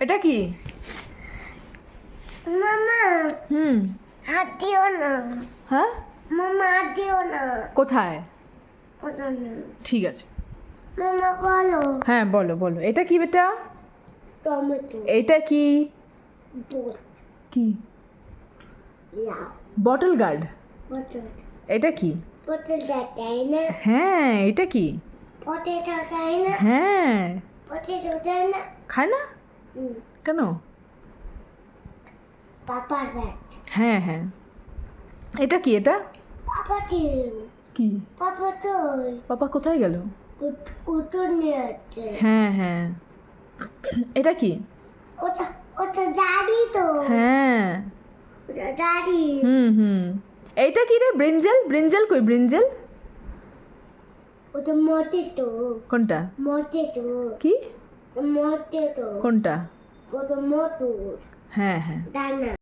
এটা কি? মামা হাত দিও না। হ্যাঁ, মামা হাত দিও না। কোথায়? ওটা না। ঠিক আছে, মামা বলো। হ্যাঁ বলো বলো। এটা কি বেটা? টমেটো। এটা কি? বোট। কি? লাউ। Bottle gourd. পটেটো। এটা কি? পটেটো তাই না? হ্যাঁ, এটা কি? পটেটো তাই না? হ্যাঁ, পটেটো তাই না? খায় না কেন? পাপার ব্যাট। হ্যাঁ হ্যাঁ। এটা কি? এটা পাপা টিম। কি? পাপা তোই। পাপা কোথায় গেল? উত্তর নিয়ে আছে। হ্যাঁ হ্যাঁ। এটা কি? ওটা ওটা দাড়ি তো। হ্যাঁ। ওটা দাড়ি। হুম। এইটা কি রে? ব্রিঞ্জাল। ব্রিঞ্জাল কই? ব্রিঞ্জাল ওটা মোটে তো। কোনটা? মোটে তো। কি? মোটে তো। কোনটা? ওটা মোটর। হ্যাঁ হ্যাঁ। দানা।